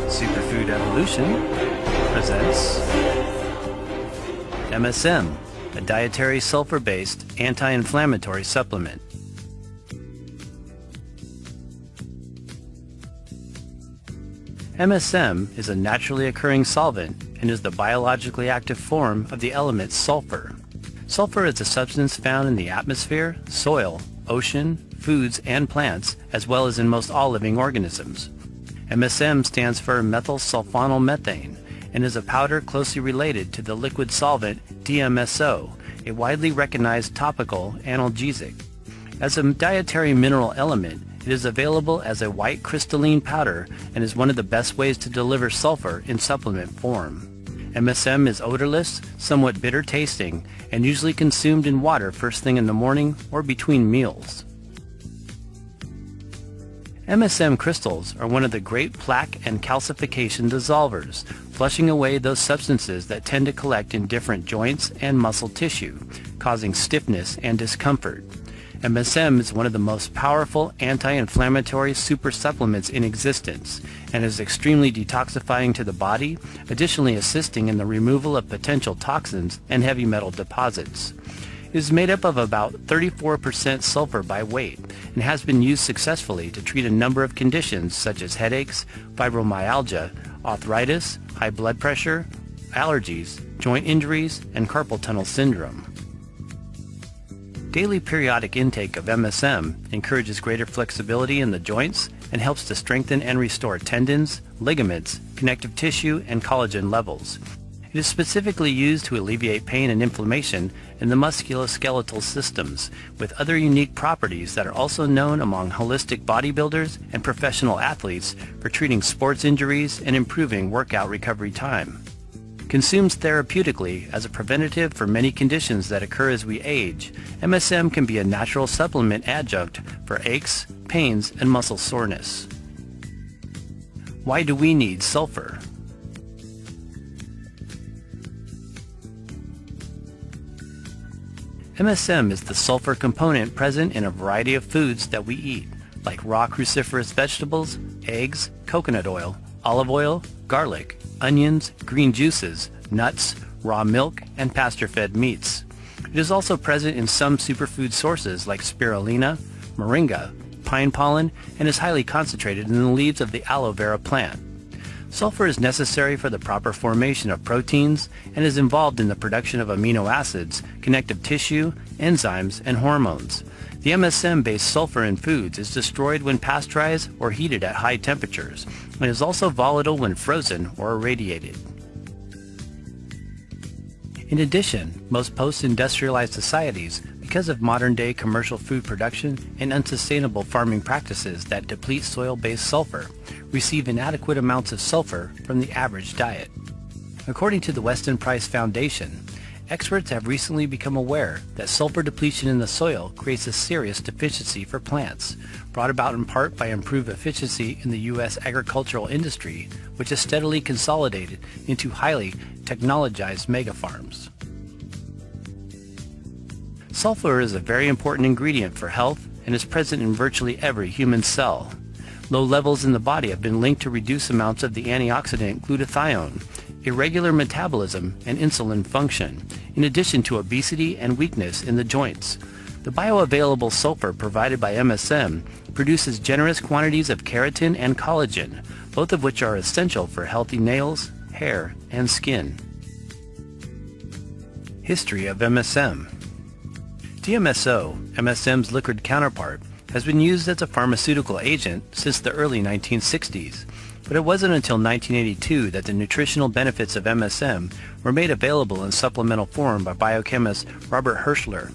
Superfood Evolution presents MSM, a dietary sulfur-based anti-inflammatory supplement. MSM is a naturally occurring solvent and is the biologically active form of the element sulfur. Sulfur is a substance found in the atmosphere, soil, ocean, foods, and plants, as well as in most all living organisms. MSM stands for methyl sulfonil methane and is a powder closely related to the liquid solvent DMSO, a widely recognized topical analgesic. As a dietary mineral element, it is available as a white crystalline powder and is one of the best ways to deliver sulfur in supplement form. MSM is odorless, somewhat bitter tasting, and usually consumed in water first thing in the morning or between meals. MSM crystals are one of the great plaque and calcification dissolvers, flushing away those substances that tend to collect in different joints and muscle tissue, causing stiffness and discomfort. MSM is one of the most powerful anti-inflammatory super supplements in existence and is extremely detoxifying to the body, additionally assisting in the removal of potential toxins and heavy metal deposits. It is made up of about 34% sulfur by weight and has been used successfully to treat a number of conditions such as headaches, fibromyalgia, arthritis, high blood pressure, allergies, joint injuries, and carpal tunnel syndrome. Daily periodic intake of MSM encourages greater flexibility in the joints and helps to strengthen and restore tendons, ligaments, connective tissue, and collagen levels. It is specifically used to alleviate pain and inflammation in the musculoskeletal systems, with other unique properties that are also known among holistic bodybuilders and professional athletes for treating sports injuries and improving workout recovery time. Consumed therapeutically as a preventative for many conditions that occur as we age, MSM can be a natural supplement adjunct for aches, pains, and muscle soreness. Why do we need sulfur? MSM is the sulfur component present in a variety of foods that we eat, like raw cruciferous vegetables, eggs, coconut oil, olive oil, garlic, onions, green juices, nuts, raw milk, and pasture-fed meats. It is also present in some superfood sources like spirulina, moringa, pine pollen, and is highly concentrated in the leaves of the aloe vera plant. Sulfur is necessary for the proper formation of proteins and is involved in the production of amino acids, connective tissue, enzymes, and hormones. The MSM-based sulfur in foods is destroyed when pasteurized or heated at high temperatures, and is also volatile when frozen or irradiated. In addition, most post-industrialized societies, because of modern-day commercial food production and unsustainable farming practices that deplete soil-based sulfur, receive inadequate amounts of sulfur from the average diet. According to the Weston Price Foundation, experts have recently become aware that sulfur depletion in the soil creates a serious deficiency for plants, brought about in part by improved efficiency in the U.S. agricultural industry, which has steadily consolidated into highly technologized megafarms. Sulfur is a very important ingredient for health and is present in virtually every human cell. Low levels in the body have been linked to reduced amounts of the antioxidant glutathione, irregular metabolism, and insulin function, in addition to obesity and weakness in the joints. The bioavailable sulfur provided by MSM produces generous quantities of keratin and collagen, both of which are essential for healthy nails, hair, and skin. History of MSM. DMSO, MSM's liquid counterpart, has been used as a pharmaceutical agent since the early 1960s, but it wasn't until 1982 that the nutritional benefits of MSM were made available in supplemental form by biochemist Robert Hirschler.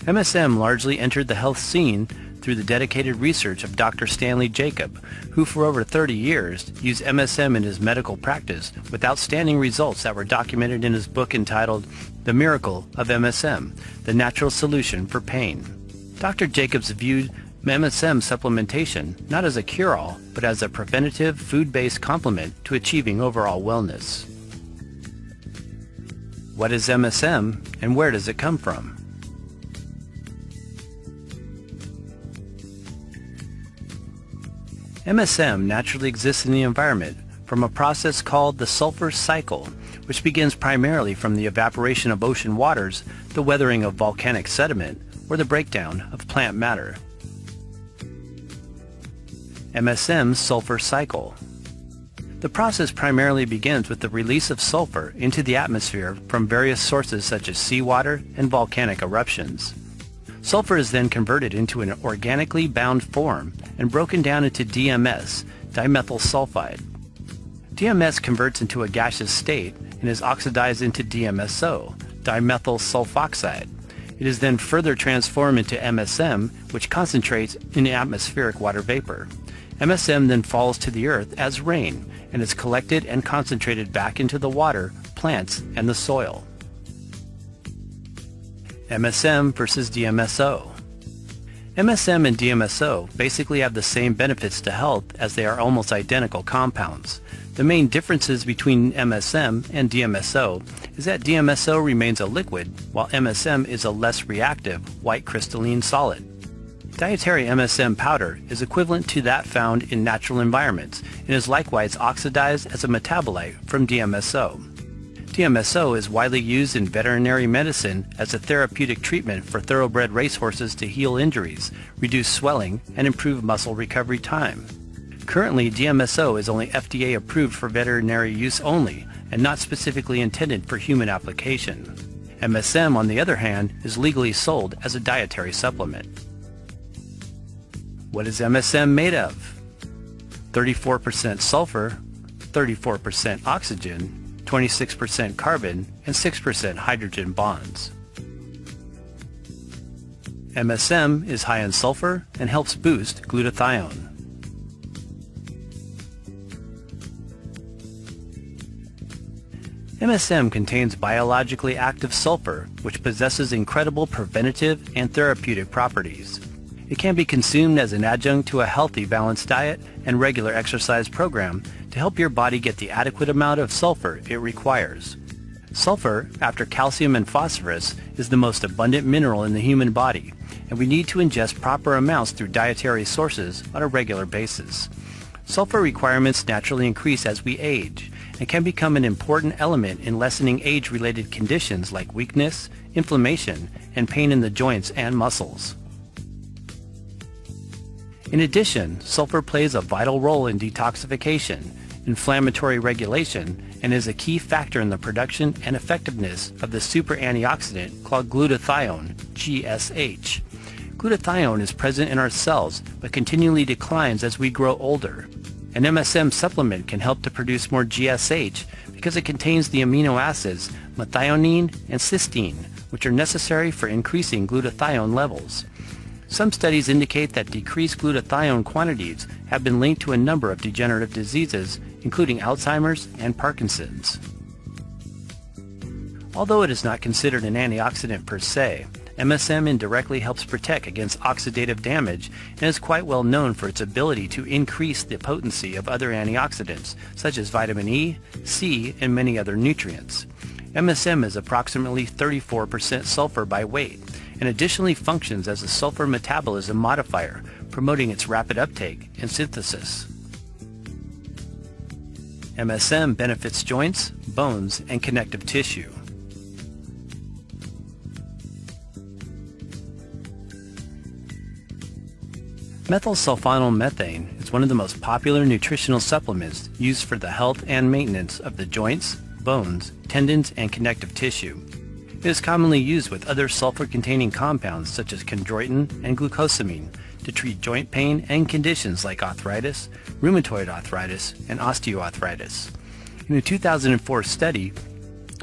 MSM largely entered the health scene through the dedicated research of Dr. Stanley Jacob, who for over 30 years used MSM in his medical practice with outstanding results that were documented in his book entitled The Miracle of MSM, The Natural Solution for Pain. Dr. Jacobs viewed MSM supplementation not as a cure-all, but as a preventative food-based complement to achieving overall wellness. What is MSM and where does it come from? MSM naturally exists in the environment from a process called the sulfur cycle, which begins primarily from the evaporation of ocean waters, the weathering of volcanic sediment, or the breakdown of plant matter. MSM sulfur cycle. The process primarily begins with the release of sulfur into the atmosphere from various sources such as seawater and volcanic eruptions. Sulfur is then converted into an organically bound form and broken down into DMS, dimethyl sulfide. DMS converts into a gaseous state and is oxidized into DMSO, dimethyl sulfoxide. It is then further transformed into MSM, which concentrates in atmospheric water vapor. MSM then falls to the earth as rain and is collected and concentrated back into the water, plants, and the soil. MSM versus DMSO. MSM and DMSO basically have the same benefits to health as they are almost identical compounds. The main differences between MSM and DMSO is that DMSO remains a liquid, while MSM is a less reactive, white crystalline solid. Dietary MSM powder is equivalent to that found in natural environments and is likewise oxidized as a metabolite from DMSO. DMSO is widely used in veterinary medicine as a therapeutic treatment for thoroughbred racehorses to heal injuries, reduce swelling, and improve muscle recovery time. Currently, DMSO is only FDA approved for veterinary use only and not specifically intended for human application. MSM, on the other hand, is legally sold as a dietary supplement. What is MSM made of? 34% sulfur, 34% oxygen, 26% carbon, and 6% hydrogen bonds. MSM is high in sulfur and helps boost glutathione. MSM contains biologically active sulfur, which possesses incredible preventative and therapeutic properties. It can be consumed as an adjunct to a healthy, balanced diet and regular exercise program to help your body get the adequate amount of sulfur it requires. Sulfur, after calcium and phosphorus, is the most abundant mineral in the human body, and we need to ingest proper amounts through dietary sources on a regular basis. Sulfur requirements naturally increase as we age and can become an important element in lessening age-related conditions like weakness, inflammation, and pain in the joints and muscles. In addition, sulfur plays a vital role in detoxification, inflammatory regulation, and is a key factor in the production and effectiveness of the super antioxidant called glutathione, GSH. Glutathione is present in our cells but continually declines as we grow older. An MSM supplement can help to produce more GSH because it contains the amino acids methionine and cysteine, which are necessary for increasing glutathione levels. Some studies indicate that decreased glutathione quantities have been linked to a number of degenerative diseases, including Alzheimer's and Parkinson's. Although it is not considered an antioxidant per se, MSM indirectly helps protect against oxidative damage and is quite well known for its ability to increase the potency of other antioxidants, such as vitamin E, C, and many other nutrients. MSM is approximately 34% sulfur by weight, and additionally functions as a sulfur metabolism modifier, promoting its rapid uptake and synthesis. MSM benefits joints, bones, and connective tissue. Methylsulfonylmethane is one of the most popular nutritional supplements used for the health and maintenance of the joints, bones, tendons, and connective tissue. It is commonly used with other sulfur-containing compounds such as chondroitin and glucosamine to treat joint pain and conditions like arthritis, rheumatoid arthritis, and osteoarthritis. In a 2004 study,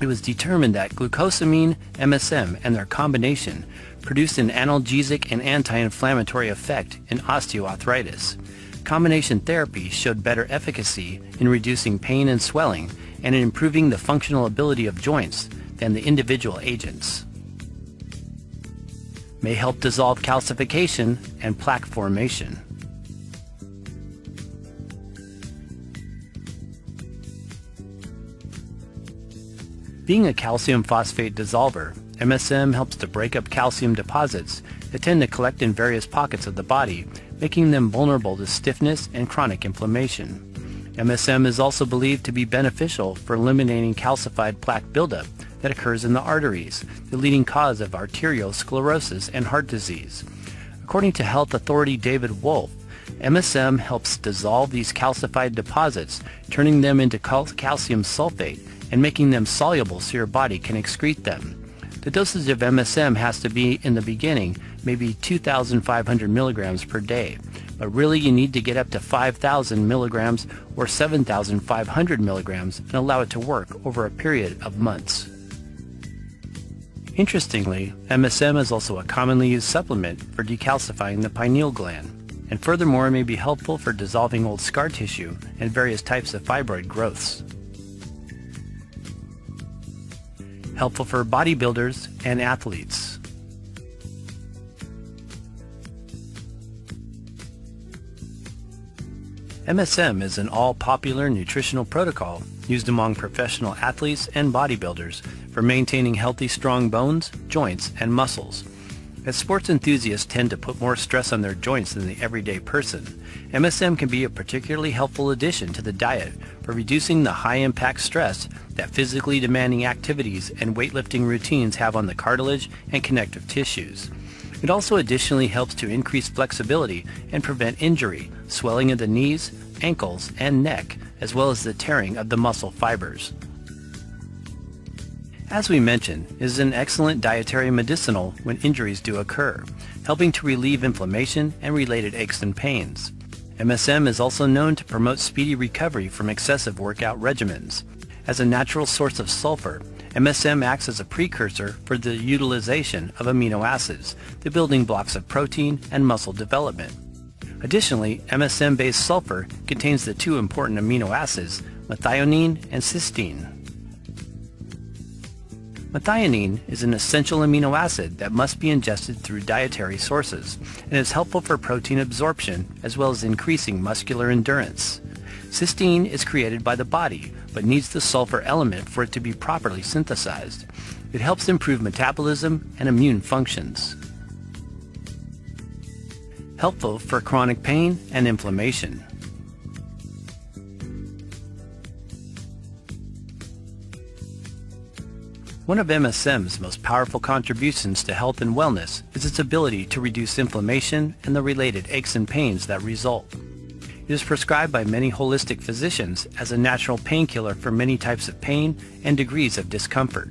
it was determined that glucosamine, MSM, and their combination produced an analgesic and anti-inflammatory effect in osteoarthritis. Combination therapy showed better efficacy in reducing pain and swelling and in improving the functional ability of joints than the individual agents. May help dissolve calcification and plaque formation. Being a calcium phosphate dissolver, MSM helps to break up calcium deposits that tend to collect in various pockets of the body, making them vulnerable to stiffness and chronic inflammation. MSM is also believed to be beneficial for eliminating calcified plaque buildup that occurs in the arteries, the leading cause of arteriosclerosis and heart disease. According to health authority David Wolf, MSM helps dissolve these calcified deposits, turning them into calcium sulfate and making them soluble so your body can excrete them. The dosage of MSM has to be, in the beginning, maybe 2,500 milligrams per day, but really you need to get up to 5,000 milligrams or 7,500 milligrams and allow it to work over a period of months. Interestingly, MSM is also a commonly used supplement for decalcifying the pineal gland, and furthermore may be helpful for dissolving old scar tissue and various types of fibroid growths. Helpful for bodybuilders and athletes. MSM is an all-popular nutritional protocol used among professional athletes and bodybuilders for maintaining healthy, strong bones, joints, and muscles. As sports enthusiasts tend to put more stress on their joints than the everyday person, MSM can be a particularly helpful addition to the diet for reducing the high-impact stress that physically demanding activities and weightlifting routines have on the cartilage and connective tissues. It also additionally helps to increase flexibility and prevent injury, swelling of the knees, ankles, and neck, as well as the tearing of the muscle fibers. As we mentioned, it is an excellent dietary medicinal when injuries do occur, helping to relieve inflammation and related aches and pains. MSM is also known to promote speedy recovery from excessive workout regimens. As a natural source of sulfur, MSM acts as a precursor for the utilization of amino acids, the building blocks of protein and muscle development. Additionally, MSM-based sulfur contains the two important amino acids, methionine and cysteine. Methionine is an essential amino acid that must be ingested through dietary sources and is helpful for protein absorption as well as increasing muscular endurance. Cysteine is created by the body but needs the sulfur element for it to be properly synthesized. It helps improve metabolism and immune functions. Helpful for chronic pain and inflammation. One of MSM's most powerful contributions to health and wellness is its ability to reduce inflammation and the related aches and pains that result. It is prescribed by many holistic physicians as a natural painkiller for many types of pain and degrees of discomfort.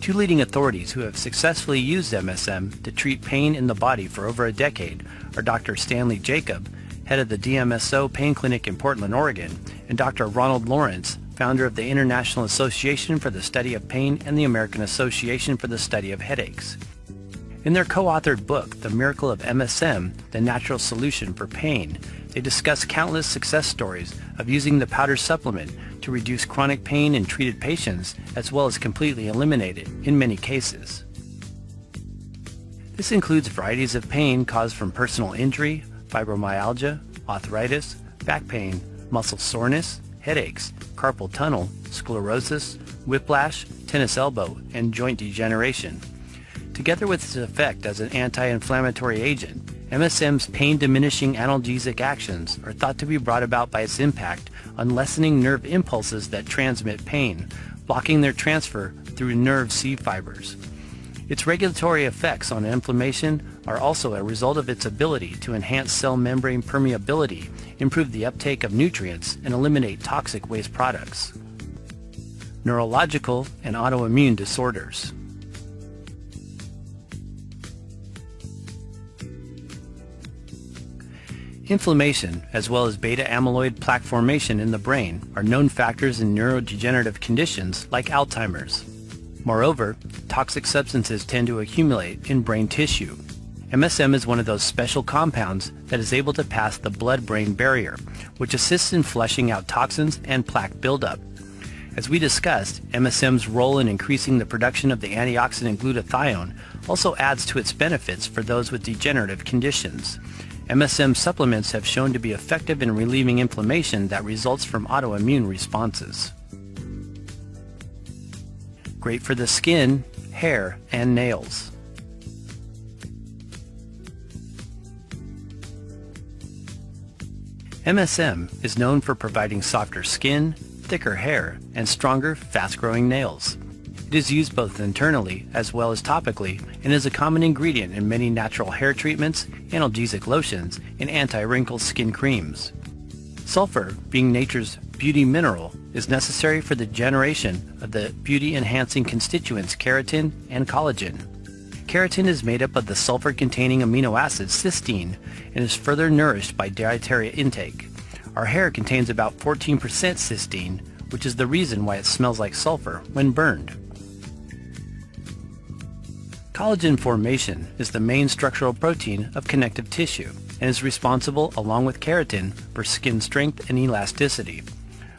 Two leading authorities who have successfully used MSM to treat pain in the body for over a decade are Dr. Stanley Jacob, head of the DMSO Pain Clinic in Portland, Oregon, and Dr. Ronald Lawrence, founder of the International Association for the Study of Pain and the American Association for the Study of Headaches. In their co-authored book, The Miracle of MSM, The Natural Solution for Pain, they discuss countless success stories of using the powder supplement to reduce chronic pain in treated patients as well as completely eliminate it in many cases. This includes varieties of pain caused from personal injury, fibromyalgia, arthritis, back pain, muscle soreness, headaches, carpal tunnel, sclerosis, whiplash, tennis elbow, and joint degeneration. Together with its effect as an anti-inflammatory agent, MSM's pain-diminishing analgesic actions are thought to be brought about by its impact on lessening nerve impulses that transmit pain, blocking their transfer through nerve C fibers. Its regulatory effects on inflammation are also a result of its ability to enhance cell membrane permeability, improve the uptake of nutrients, and eliminate toxic waste products. Neurological and autoimmune disorders. Inflammation, as well as beta-amyloid plaque formation in the brain, are known factors in neurodegenerative conditions like Alzheimer's. Moreover, toxic substances tend to accumulate in brain tissue. MSM is one of those special compounds that is able to pass the blood-brain barrier, which assists in flushing out toxins and plaque buildup. As we discussed, MSM's role in increasing the production of the antioxidant glutathione also adds to its benefits for those with degenerative conditions. MSM supplements have shown to be effective in relieving inflammation that results from autoimmune responses. Great for the skin, hair, and nails. MSM is known for providing softer skin, thicker hair, and stronger, fast-growing nails. It is used both internally as well as topically and is a common ingredient in many natural hair treatments, analgesic lotions, and anti-wrinkle skin creams. Sulfur, being nature's beauty mineral, is necessary for the generation of the beauty-enhancing constituents keratin and collagen. Keratin is made up of the sulfur-containing amino acid cysteine and is further nourished by dietary intake. Our hair contains about 14% cysteine, which is the reason why it smells like sulfur when burned. Collagen formation is the main structural protein of connective tissue and is responsible, along with keratin, for skin strength and elasticity.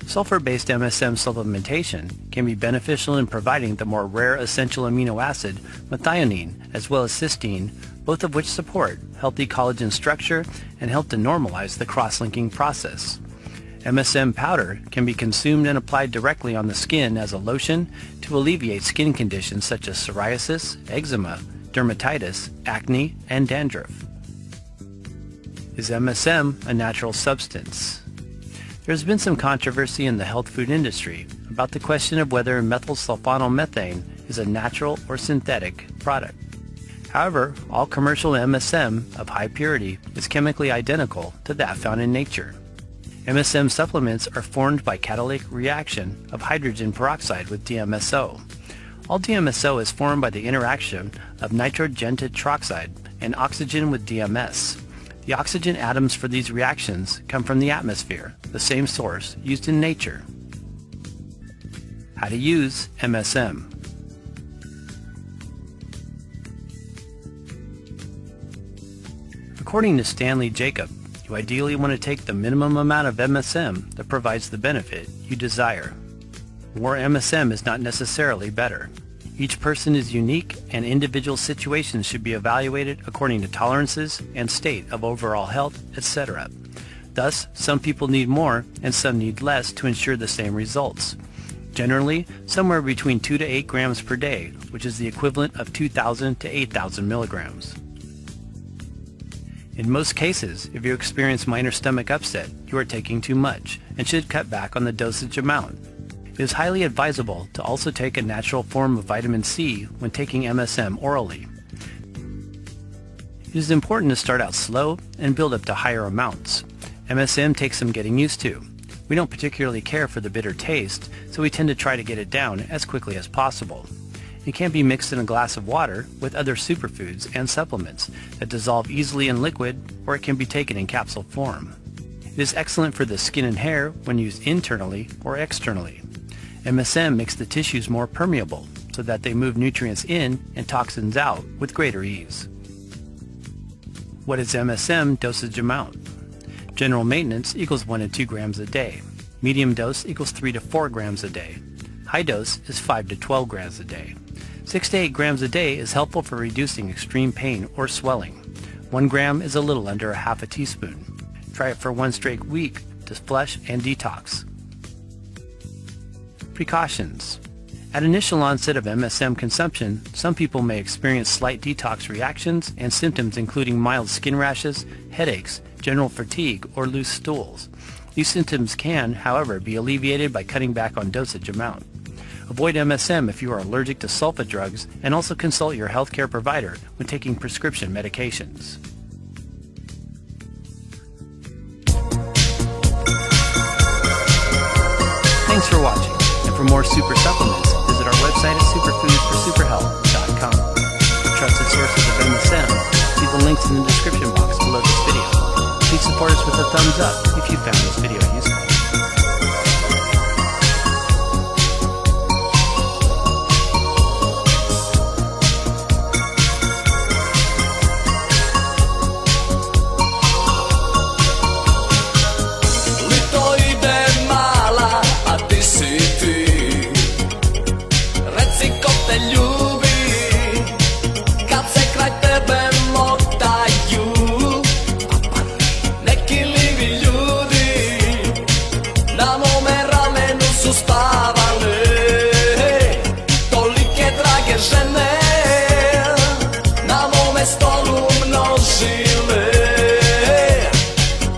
Sulfur-based MSM supplementation can be beneficial in providing the more rare essential amino acid methionine as well as cysteine, both of which support healthy collagen structure and help to normalize the cross-linking process. MSM powder can be consumed and applied directly on the skin as a lotion to alleviate skin conditions such as psoriasis, eczema, dermatitis, acne, and dandruff. Is MSM a natural substance? There has been some controversy in the health food industry about the question of whether methylsulfonylmethane is a natural or synthetic product. However, all commercial MSM of high purity is chemically identical to that found in nature. MSM supplements are formed by catalytic reaction of hydrogen peroxide with DMSO. All DMSO is formed by the interaction of nitrogen tetroxide and oxygen with DMS. The oxygen atoms for these reactions come from the atmosphere, the same source used in nature. How to use MSM. According to Stanley Jacob, you ideally want to take the minimum amount of MSM that provides the benefit you desire. More MSM is not necessarily better. Each person is unique and individual situations should be evaluated according to tolerances and state of overall health, etc. Thus, some people need more and some need less to ensure the same results. Generally, somewhere between 2 to 8 grams per day, which is the equivalent of 2,000 to 8,000 milligrams. In most cases, if you experience minor stomach upset, you are taking too much and should cut back on the dosage amount. It is highly advisable to also take a natural form of vitamin C when taking MSM orally. It is important to start out slow and build up to higher amounts. MSM takes some getting used to. We don't particularly care for the bitter taste, so we tend to try to get it down as quickly as possible. It can be mixed in a glass of water with other superfoods and supplements that dissolve easily in liquid, or it can be taken in capsule form. It is excellent for the skin and hair when used internally or externally. MSM makes the tissues more permeable so that they move nutrients in and toxins out with greater ease. What is MSM dosage amount? General maintenance equals 1 to 2 grams a day. Medium dose equals 3 to 4 grams a day. High dose is 5 to 12 grams a day. 6 to 8 grams a day is helpful for reducing extreme pain or swelling. 1 gram is a little under a half a teaspoon. Try it for 1 straight week to flush and detox. Precautions. At initial onset of MSM consumption, some people may experience slight detox reactions and symptoms including mild skin rashes, headaches, general fatigue, or loose stools. These symptoms can, however, be alleviated by cutting back on dosage amount. Avoid MSM if you are allergic to sulfa drugs, and also consult your healthcare provider when taking prescription medications. Thanks for watching. And for more super supplements, visit our website at superfoodsforsuperhealth.com. For trusted sources of MSM, see the links in the description box below this video. Please support us with a thumbs up if you found this video useful.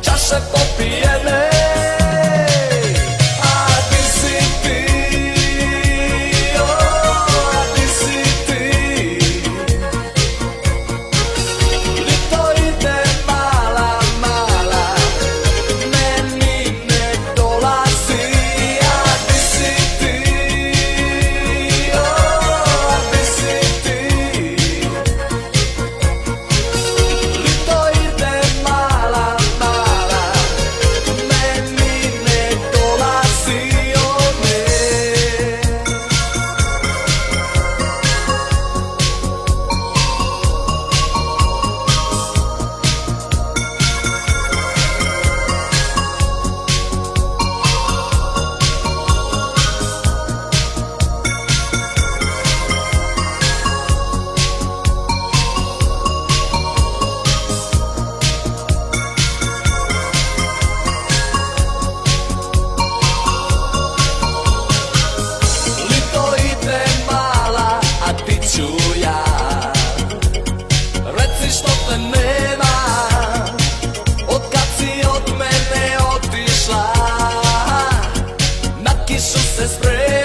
Čaše popije kišu se sprema.